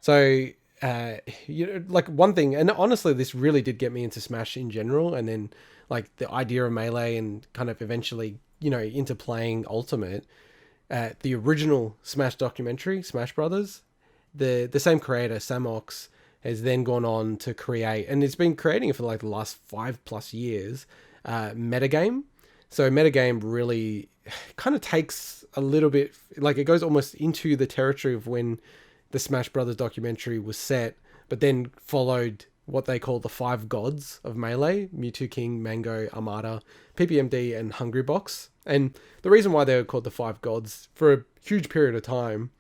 So, like one thing, and honestly, this really did get me into Smash in general, and then like the idea of Melee and kind of eventually, into playing Ultimate. The original Smash documentary, Smash Brothers, the same creator, Samox, has then gone on to create, and it's been creating it for like the last 5+ years, Metagame. So Metagame really kind of takes a little bit, like it goes almost into the territory of when the Smash Brothers documentary was set, but then followed what they call the five gods of Melee: Mewtwo King, Mango, Armada, PPMD, and Hungrybox. And the reason why they were called the five gods, for a huge period of time,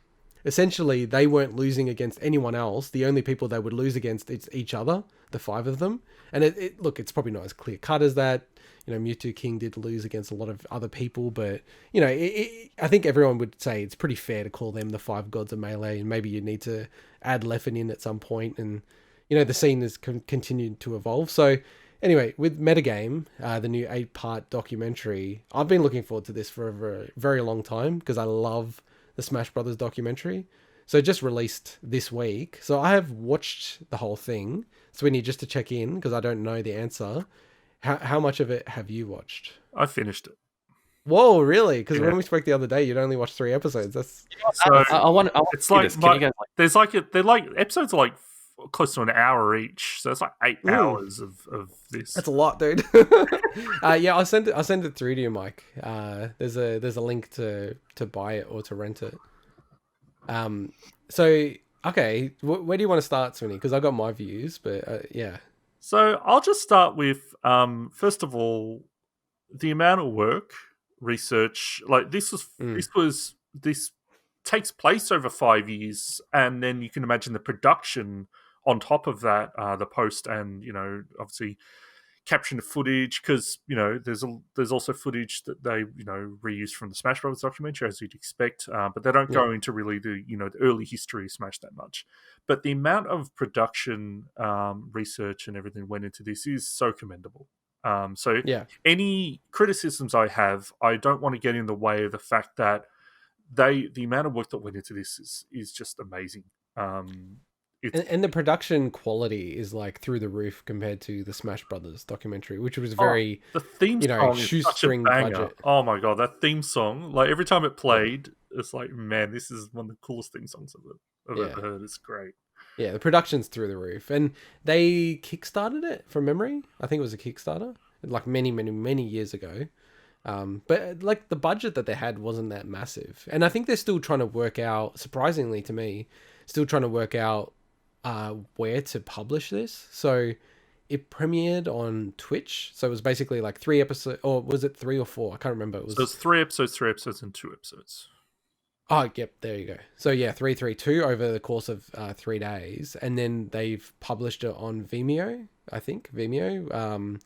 essentially they weren't losing against anyone else. The only people they would lose against is each other, the five of them. And look, it's probably not as clear cut as that. Mewtwo King did lose against a lot of other people, but I think everyone would say it's pretty fair to call them the five gods of Melee, and maybe you need to add Leffen in at some point, and the scene has continued to evolve. So anyway, with Metagame, the new 8-part documentary, I've been looking forward to this for a very, very long time because I love the Smash Brothers documentary. So it just released this week. So I have watched the whole thing. Sweeney, just to check in, because I don't know the answer. How much of it have you watched? I finished it. Whoa, really? Because when we spoke the other day, you'd only watched 3 episodes. That's so I want. It's like there's like they're like episodes are like close to an hour each, so it's like 8 hours of this. That's a lot, dude. Yeah, I'll send it through to you, Mike. There's a link to buy it or to rent it. So okay, where do you want to start, Sweeney? Because I got my views, but yeah. So I'll just start with first of all, the amount of work, research. Like this takes place over 5 years, and then you can imagine the production on top of that, the post, and obviously capturing the footage, because there's also footage that they reuse from the Smash Brothers documentary, as you'd expect, but they don't go into really the the early history of Smash that much. But the amount of production, research, and everything went into this is so commendable. So any criticisms I have, I don't want to get in the way of the fact that the amount of work that went into this is just amazing. And the production quality is like through the roof compared to the Smash Brothers documentary, which was very the theme song shoestring budget. Oh my god, that theme song! Like every time it played, it's like, man, this is one of the coolest theme songs I've ever heard. It's great. Yeah, the production's through the roof, and they kickstarted it from memory. I think it was a Kickstarter, like many, many, many years ago. But like the budget that they had wasn't that massive, and I think they're still trying to work out. Surprisingly to me, still trying to work out where to publish this. So it premiered on Twitch. So it was basically like 3 episodes, or was it 3 or 4? I can't remember. So it's 3 episodes, and 2 episodes. Oh, yep, there you go. So yeah, 332 over the course of 3 days, and then they've published it on Vimeo. I think Vimeo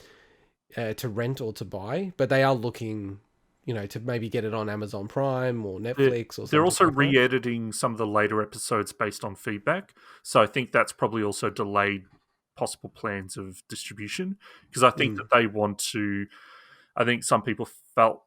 to rent or to buy, but they are looking, to maybe get it on Amazon Prime or Netflix or something. They're also re-editing some of the later episodes based on feedback. So I think that's probably also delayed possible plans of distribution, because I think that they want to. I think some people felt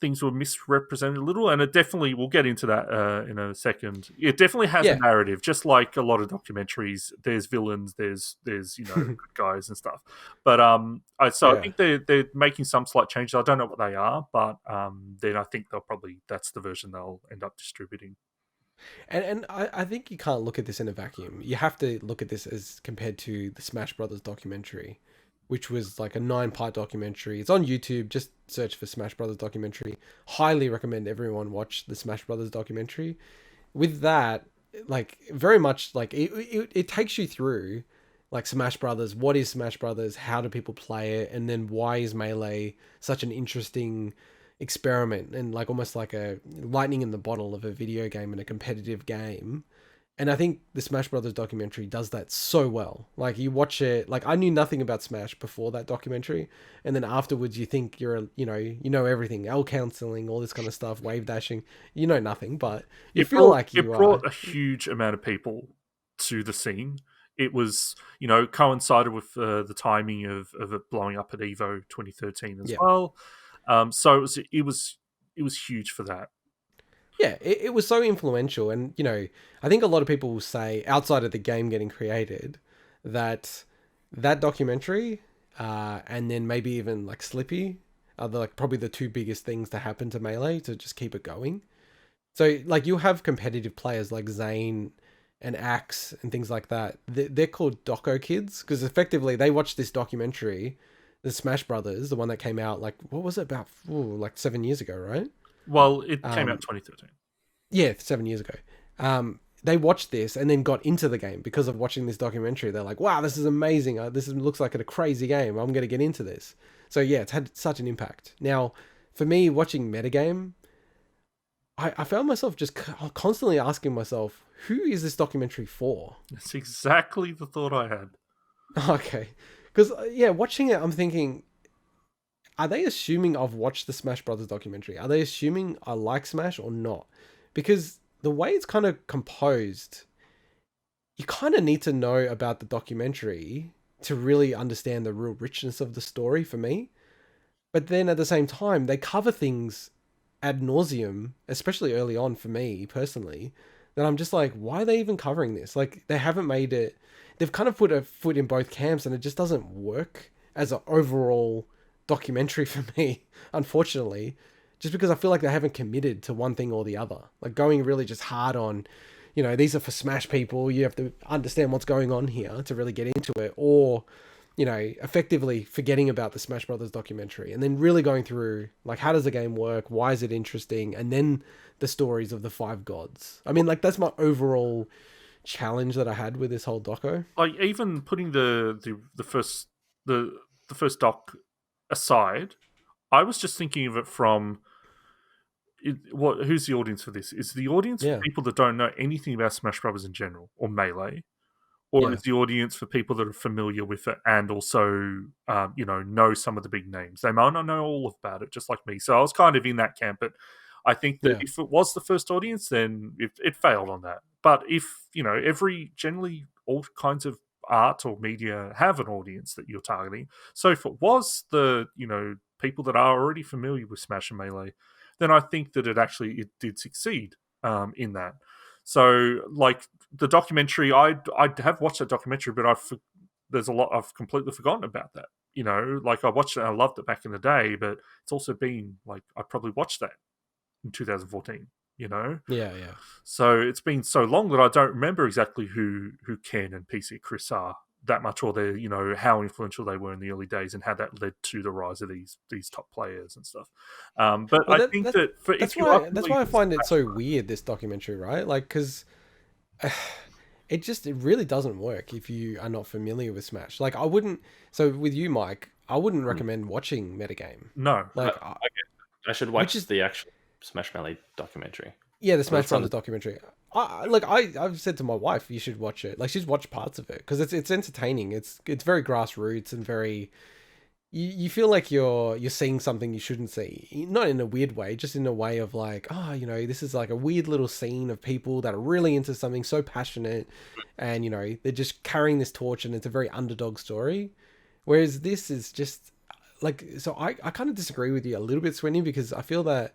things were misrepresented a little, and it definitely, we'll get into that in a second. It definitely has a narrative, just like a lot of documentaries. There's villains, there's good guys and stuff. But I think they're making some slight changes. I don't know what they are, but then I think that's the version they'll end up distributing. And I think you can't look at this in a vacuum. You have to look at this as compared to the Smash Brothers documentary, which was like a 9-part documentary. It's on YouTube. Just search for Smash Brothers documentary. Highly recommend everyone watch the Smash Brothers documentary. With that, like very much like it takes you through like Smash Brothers. What is Smash Brothers? How do people play it? And then why is Melee such an interesting experiment and like almost like a lightning in the bottle of a video game and a competitive game? And I think the Smash Brothers documentary does that so well. Like you watch it, like I knew nothing about Smash before that documentary, and then afterwards you think you know everything, L counseling, all this kind of stuff, wave dashing. You know nothing, but you feel like you brought a huge amount of people to the scene. It was, coincided with the timing of it blowing up at Evo 2013 as well. So it was huge for that. Yeah, it was so influential, and I think a lot of people will say outside of the game getting created that that documentary, and then maybe even like Slippy, are like probably the two biggest things to happen to Melee to just keep it going. So like you have competitive players like Zane and Axe and things like that. They're called Doco kids because effectively they watched this documentary, the Smash Brothers, the one that came out like what was it about? Like 7 years ago, right? Well, it came out Um, 2013. yeah, 7 years ago. They watched this and then got into the game because of watching this documentary. They're like, "Wow, this is amazing! Looks like a crazy game. I'm going to get into this." So yeah, it's had such an impact. Now, for me, watching Metagame, I found myself just constantly asking myself, "Who is this documentary for?" That's exactly the thought I had. Okay, because yeah, watching it, I'm thinking, are they assuming I've watched the Smash Brothers documentary? Are they assuming I like Smash or not? Because the way it's kind of composed, you kind of need to know about the documentary to really understand the real richness of the story for me. But then at the same time, they cover things ad nauseum, especially early on for me personally, that I'm just like, why are they even covering this? Like, they haven't made it. They've kind of put a foot in both camps, and it just doesn't work as an overall documentary for me, unfortunately. Just because I feel like they haven't committed to one thing or the other. Like, going really just hard on, these are for Smash people. You have to understand what's going on here to really get into it. Or effectively forgetting about the Smash Brothers documentary and then really going through like how does the game work, why is it interesting, and then the stories of the five gods. I mean, like that's my overall challenge that I had with this whole doco. Like even putting the first the first doc aside, I was just thinking of it from who's the audience for this? Is the audience for Yeah, people that don't know anything about Smash Brothers in general or Melee, or yeah, is the audience for people that are familiar with it and also know some of the big names? They might not know all about it, just like me. So I was kind of in that camp, but I think that yeah, if it was the first audience, then it failed on that. But if every generally all kinds of art or media have an audience that you're targeting. So if it was the people that are already familiar with Smash and Melee, then I think that it did succeed in that. So like the documentary, I have watched that documentary, but there's a lot I've completely forgotten about that. Like I watched it and I loved it back in the day, but it's also been like I probably watched that in 2014. yeah, yeah. So it's been so long that I don't remember exactly who Ken and PC Chris are that much, or their how influential they were in the early days and how that led to the rise of these top players and stuff. But Well, I think that for that's if you are why familiar I with find it Smash so weird, this documentary, right? Like, because it really doesn't work if you are not familiar with Smash. Like, I wouldn't. So with you, Mike, I wouldn't Hmm. recommend watching Metagame. no, Like, I should which watch is the actual Smash Melee documentary. yeah, the Well, Smash that Brothers sounded. documentary. I've said to my wife, you should watch it. Like, she's watched parts of it because it's entertaining. It's very grassroots and very. You feel like you're seeing something you shouldn't see, not in a weird way, just in a way of like, oh, this is like a weird little scene of people that are really into something, so passionate, and they're just carrying this torch, and it's a very underdog story. Whereas this is just like, so I kind of disagree with you a little bit, Swinny, because I feel that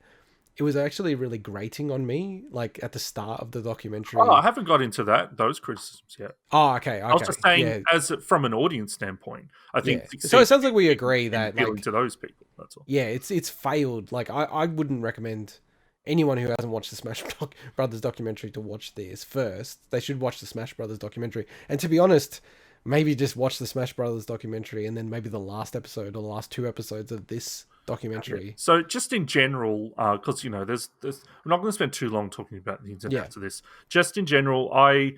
it was actually really grating on me, like at the start of the I documentary. haven't got into those criticisms yet. Oh, okay, I was just okay, saying, yeah, from an audience standpoint, I think yeah. So succeeded it sounds like we agree in that appealing like to those people. That's all. yeah, it's failed. Like I wouldn't recommend anyone who hasn't watched the Brothers documentary to watch this first. They should watch the Smash Brothers documentary. And to be honest, maybe just watch the Smash Brothers documentary and then maybe the last episode or the last two episodes of this Yeah. documentary. So just in general, because there's we're not going to spend too long talking about the ins and Yeah. outs of this. Just in general, I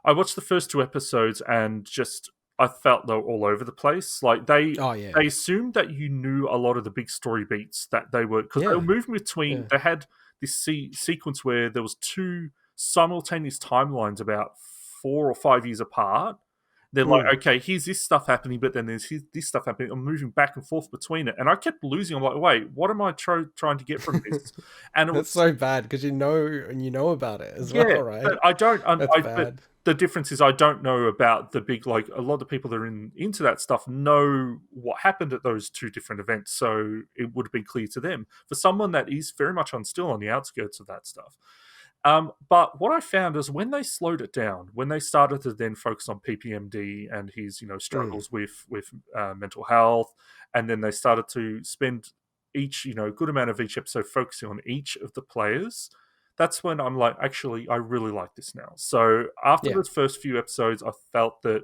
watched the first two episodes and just I felt they were all over the place. Like Oh yeah. they assumed that you knew a lot of the big story beats that they were because they were Yeah. moving between. Yeah. They had this sequence where there was two simultaneous timelines about 4 or 5 years apart. They're like, Mm. okay, here's this stuff happening, but then there's this stuff happening. I'm moving back and forth between it, and I kept losing. I'm like, wait, what am I trying to get from this? And it That's was so bad because you know about it as yeah, well, right? but I don't. That's But bad. the difference is I don't know about the big, like, a lot of people that are into that stuff know what happened at those two different events, so it would have been clear to them. For someone that is very much still on the outskirts of that stuff. But what I found is when they slowed it down, when they started to then focus on PPMD and his, struggles with mental health, and then they started to spend each, good amount of each episode focusing on each of the players, that's when I'm like, actually, I really like this now. So after those first few episodes, I felt that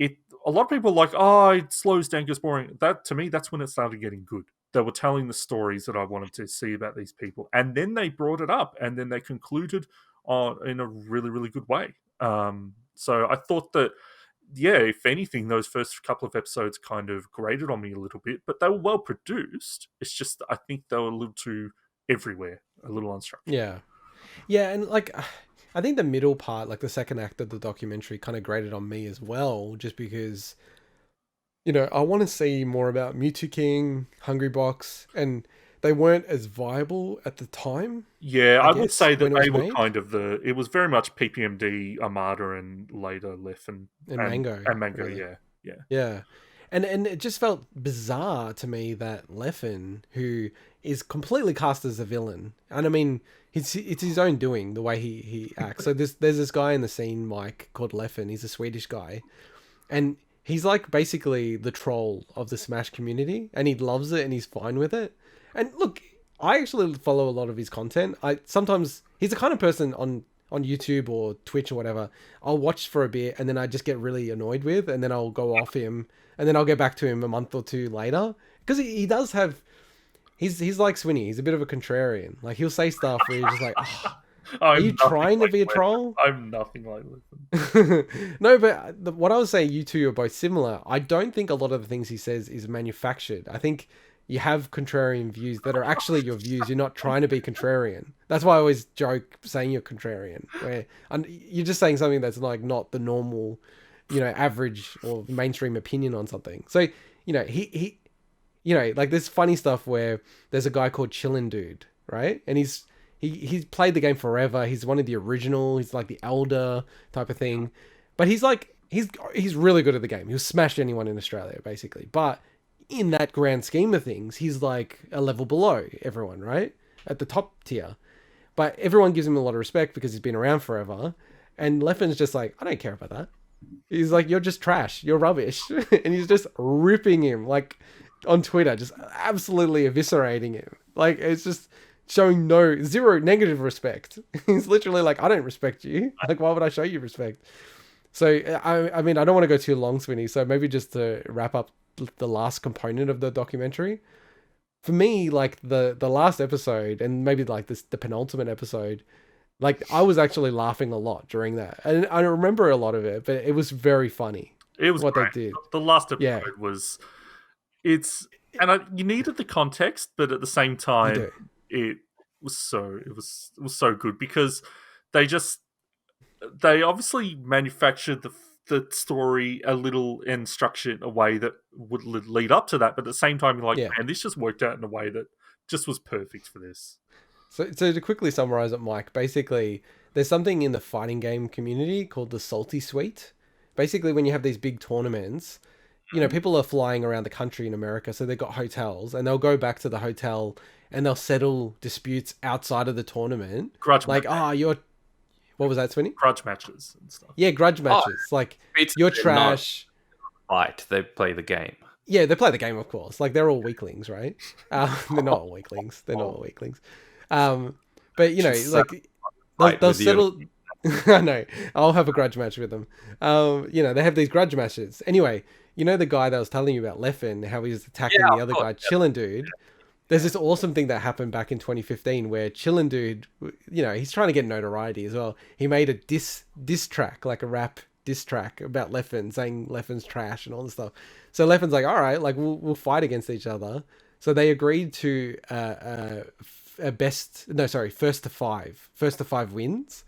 a lot of people are like, oh, it slows down, gets boring. That, to me, that's when it started getting good. They were telling the stories that I wanted to see about these people. And then they brought it up, and then they concluded in a really, really good way. So I thought that, if anything, those first couple of episodes kind of grated on me a little bit, but they were well produced. It's just, I think they were a little too everywhere, a little unstructured. Yeah, and like, I think the middle part, like the second act of the documentary, kind of grated on me as well, just because, I want to see more about Mewtwo King, Hungry Box, and they weren't as viable at the time. Yeah, I would say that they were made. kind of it was very much PPMD, Armada, and later Leffen and Mango. And Mango, really. Yeah. And it just felt bizarre to me that Leffen, who is completely cast as a villain, and I mean, it's his own doing, the way he acts. So there's this guy in the scene, Mike, called Leffen. He's a Swedish guy, and he's like basically the troll of the Smash community, and he loves it and he's fine with it. And look, I actually follow a lot of his content. Sometimes he's the kind of person on YouTube or Twitch or whatever, I'll watch for a bit and then I just get really annoyed with, and then I'll go off him, and then I'll get back to him a month or two later, because he does have, he's like Swinny. He's a bit of a contrarian. Like, he'll say stuff where you're just like, oh, are you trying to be a troll? I'm nothing like Leffen. No, but what I was saying, you two are both similar. I don't think a lot of the things he says is manufactured. I think you have contrarian views that are actually your views. You're not trying to be contrarian. That's why I always joke saying you're contrarian, where you're just saying something that's like not the normal, average or mainstream opinion on something. So, he like this funny stuff where there's a guy called Chillin' Dude, right? And he's played the game forever. He's one of the original. He's like the elder type of thing. But he's like, he's really good at the game. He'll smash anyone in Australia, basically. But in that grand scheme of things, he's like a level below everyone, right? At the top tier. But everyone gives him a lot of respect because he's been around forever. And Leffen's just like, I don't care about that. He's like, you're just trash. You're rubbish. And he's just ripping him, like, on Twitter, just absolutely eviscerating him. Like, it's just showing zero negative respect. He's literally like, I don't respect you. Like, why would I show you respect? So, I mean, I don't want to go too long, Swinny. So maybe just to wrap up the last component of the documentary, for me, like the last episode, and maybe like the penultimate episode, like I was actually laughing a lot during that, and I remember a lot of it, but it was very funny. It was what great. They did. The last episode was, you needed the context, but at the same time, it was so good because they obviously manufactured the story a little and structured in a way that would lead up to that, but at the same time, you're like, man, this just worked out in a way that just was perfect for this. So to quickly summarize it, Mike, basically, there's something in the fighting game community called the Salty Suite. Basically, when you have these big tournaments, people are flying around the country in America, so they've got hotels, and they'll go back to the hotel and they'll settle disputes outside of the tournament. Grudge like, what was that, Swinny? Grudge matches and stuff. Yeah, grudge matches. Like, you're trash. Fight. They play the game. Yeah, they play the game, of course. Like, they're all weaklings, right? They're not all weaklings. They're not all weaklings. But, like, they'll settle... I know. I'll have a grudge match with them. They have these grudge matches. Anyway, the guy that I was telling you about, Leffen, how he was attacking the other guy, Chillin' Dude. There's this awesome thing that happened back in 2015 where Chillin' Dude, he's trying to get notoriety as well. He made a diss track, like a rap diss track about Leffen, saying Leffen's trash and all this stuff. So Leffen's like, all right, like we'll fight against each other. So they agreed to first to five wins.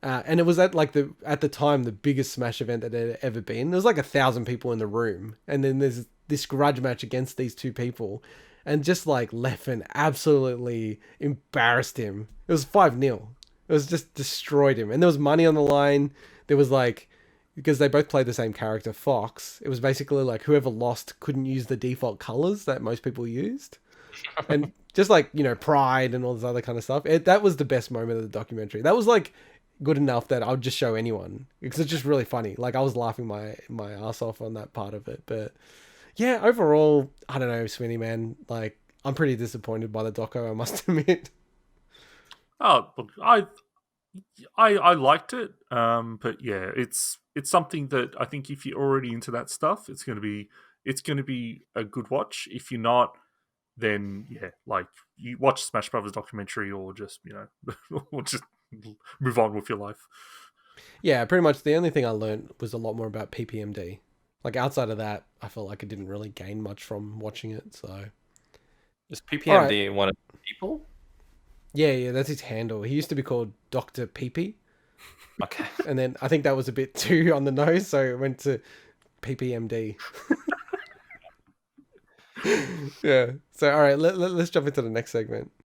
And it was at the time the biggest Smash event that had ever been. There was like 1,000 people in the room, and then there's this grudge match against these two people, and just like Leffen absolutely embarrassed him. It was 5-0. It was just destroyed him, and there was money on the line. there was like, because they both played the same character, Fox. It was basically like whoever lost couldn't use the default colors that most people used, and just like Pride and all this other kind of stuff. That was the best moment of the documentary. That was like good enough that I would just show anyone because it's just really funny. Like I was laughing my ass off on that part of it. But yeah, overall, I don't know, Swinny man. Like I'm pretty disappointed by the doco, I must admit. Oh, look, I liked it, but yeah, it's something that I think if you're already into that stuff, it's going to be a good watch. If you're not, then yeah, like you watch Smash Brothers documentary, or just or just move on with your life. Yeah, pretty much the only thing I learned was a lot more about PPMD. Like outside of that, I felt like I didn't really gain much from watching it. So Is all right. PPMD one of the people? Yeah, that's his handle. He used to be called Dr. PP. Okay. And then I think that was a bit too on the nose, so it went to PPMD. Yeah. So, all right, let's jump into the next segment.